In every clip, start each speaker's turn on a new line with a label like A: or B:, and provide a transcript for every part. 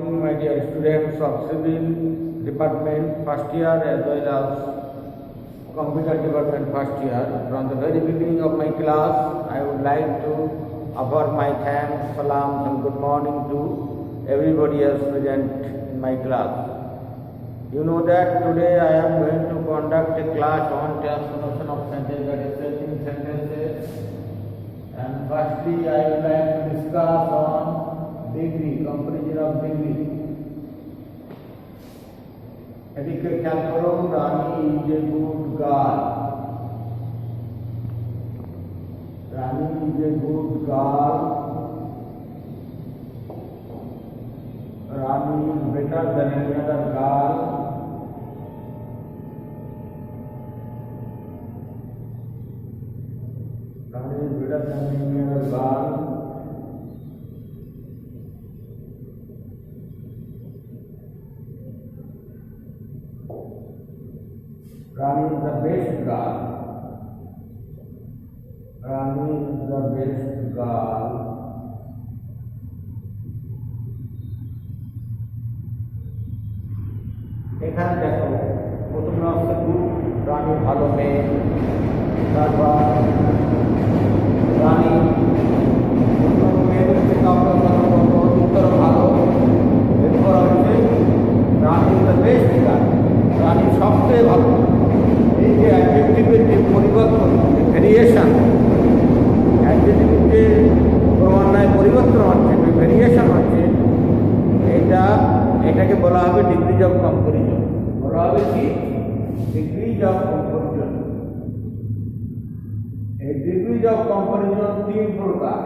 A: morning, my dear students of Civil Department first year as well as Computer Department first year. From the very beginning of my class, I would like to offer my thanks, salams and good morning to everybody else present in my class. You know that today I am going to conduct a class on transformation of sentences, that is setting sentences. And firstly, I would like to discuss on degree, comparison of degree. এদিকে খেয়াল করুন, রানী is a good girl. Rani is a good girl. Rani is better than any other girl. Rani is better than any other girl. Rani is the best girl. Rani is the best girl. এখানে দেখো প্রথমে হচ্ছে রানী ভালো মেয়ে, তারপর রানী মেয়েদের থেকে উত্তর ভালো, এরপর হচ্ছে রানী দ্য বেস্ট গার্ল, রানী সবচেয়ে ভালো। এই যে অ্যাডজেক্টিভের যে পরিবর্তন, ভেরিয়েশন, অ্যাডজেক্টিভের যে ক্রমান্বয়ে পরিবর্তন হচ্ছে, ভেরিয়েশন হচ্ছে, এটাকে বলা হবে ডিগ্রিজ অফ কম্পারিজন। বলা হবে কি? Degrees of comparison. এই ডিগ্রিজ অফ কম্পারিজন তিন প্রকার।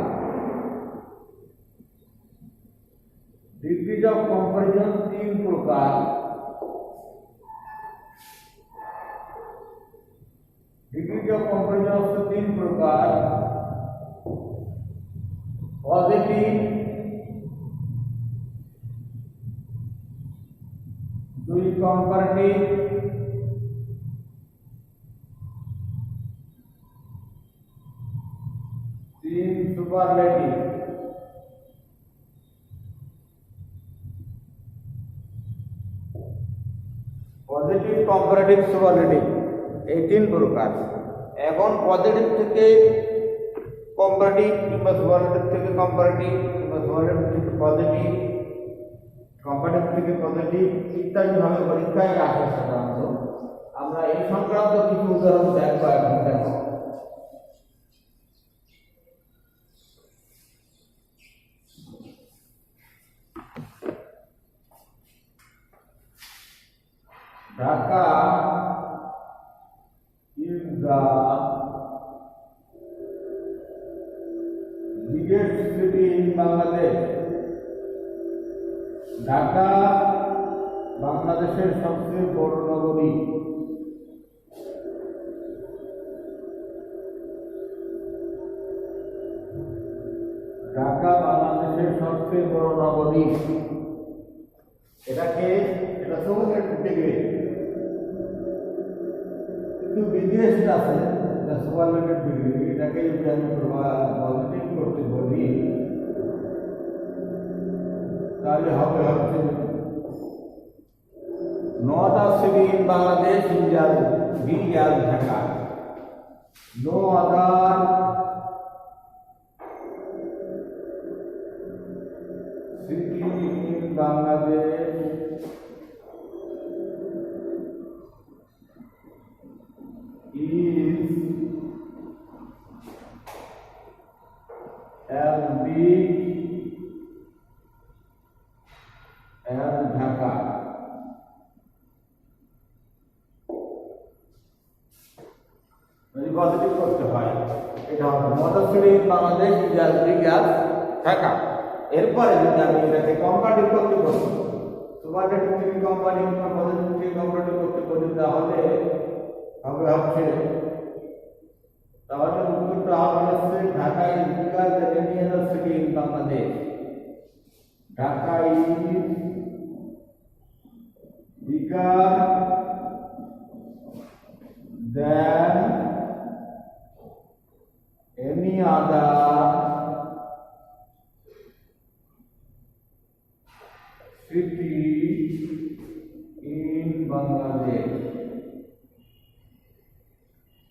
A: ডিগ্রিজ অফ কম্পারিজন তিন প্রকার। ডিগ্রিজ অফ কম্পারিজন হচ্ছে তিন প্রকার: পজিটিভ, দুই কম্পারেটিভ, তিন সুপারলেটিভ। পজিটিভ, কম্পারেটিভ, সুপারলেটিভ, এই তিন প্রকার। এখন পজিটিভ থেকে কম্পারেটিভ কিংবা সুপারলেটিভ থেকে কম্পারেটিভ কিংবা সুপারলেটিভ থেকে পজিটিভ, কম্পারেটিভ থেকে পজিটিভ ইত্যাদি ভাবে পরীক্ষায় আসে সাধারণত। আমরা এই সংক্রান্ত কিছু উদাহরণ দেখবো। এখন দেখো, Dhaka is the biggest city in Bangladesh. Dhaka বাংলাদেশের সবচেয়ে বড় নগরী। ঢাকা বাংলাদেশের সবচেয়ে বড় নগরী। এটা সুপারলেটিভ ডিগ্রি, কিন্তু বিদেশ আছে সুপারলেটিভ ডিগ্রি। এটাকে যদি আমি পজিটিভ করতে বলি তাহলে হবে হচ্ছে no other city in Bangladesh is as big as Dhaka. No other city in Bangladesh is as big as Dhaka. Positive করতে হয়, এটা হবে mother city in Bangladesh is as big as Dhaka. এরপরে যদি আমি এটাকে কম্পারেটিভ করতে বলি, সুপারলেটিভ থেকে কম্পারেটিভ বা পজিটিভ থেকে কম্পারেটিভ করতে বলি, তাহলে উত্তরটা হবে হচ্ছে Dhaka is bigger than any other city in Bangladesh. Dhaka is bigger than any other city in Bangladesh.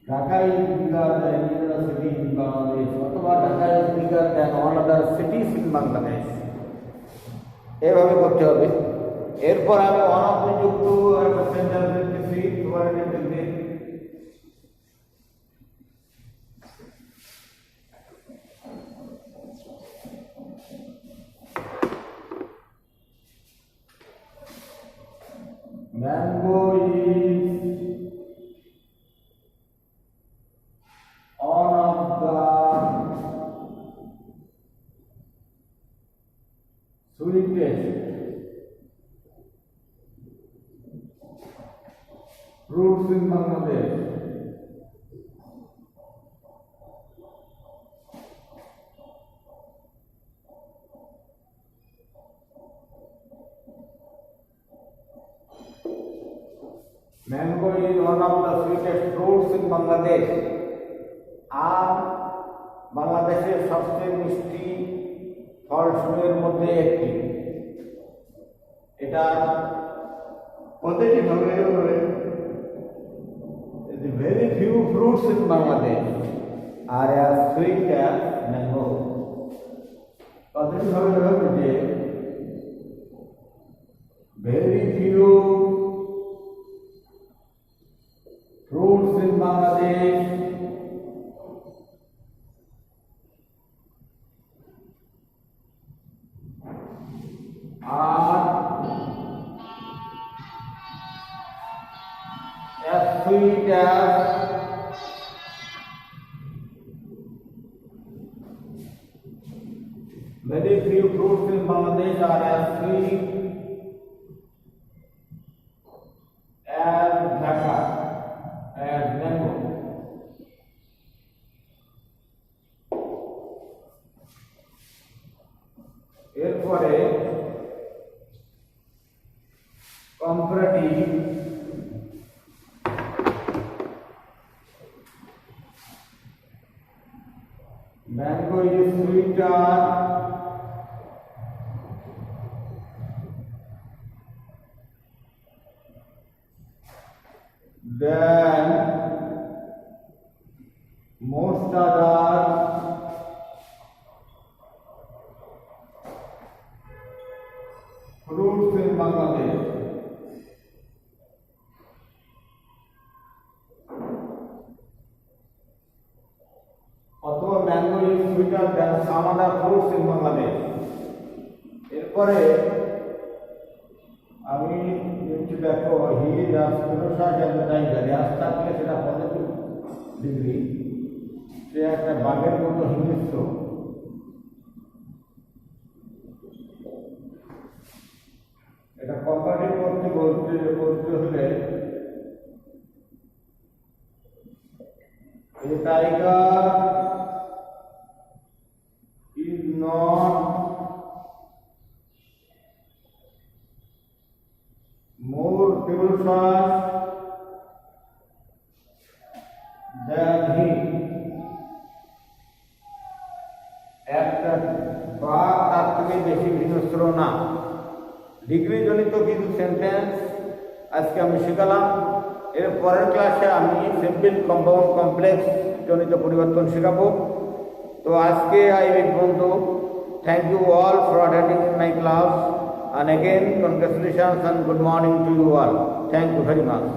A: Dhaka is bigger than any other city in Bangladesh. অথবা Dhaka is bigger than all other cities in Bangladesh. এভাবে করতে হবে। এরপর আমি অনপযুক্ত একটা sentence লিখতেছি, superlative দিয়ে। Mango is one of the sweetest fruits in Bangladesh. Mango is one of the sweetest fruits in Bangladesh. আম বাংলাদেশের সবচেয়ে মিষ্টি ফলসমূহের মধ্যে একটি। এটা পজিটিভ হবে। Very few fruits in Bangladesh are as sweet as mango. Positive হবে যে very few fruits in Bangladesh are as sweet as very few fruits in Bangladesh are as sweet as Dhaka, as mango. এরপরে comparative mango is sweeter than most other fruits in Bangladesh. অথবা mango is sweater than some other fruits in Bangladesh. এরপরে আমি নিচে দেখো হি রাস philosopher and tiger, রাস থাকলে সেটা positive degree, সে একটা বাঘের মতো হিংস্র। এটা কম্পারেটিভ বলতে হলে a tiger is not more ferocious than he. একটা বাঘ তার থেকে বেশি হিংস্র না। ডিগ্রি জনিত কিছু সেন্টেন্স আজকে আমি শিখালাম। এর পরের ক্লাসে আমি সিম্পল কম্পাউন্ড কমপ্লেক্স জনিত পরিবর্তন শেখাবো। তো আজকে এই পর্যন্ত। Thank you all for attending my class, and again congratulations and good morning to you all. Thank you very much.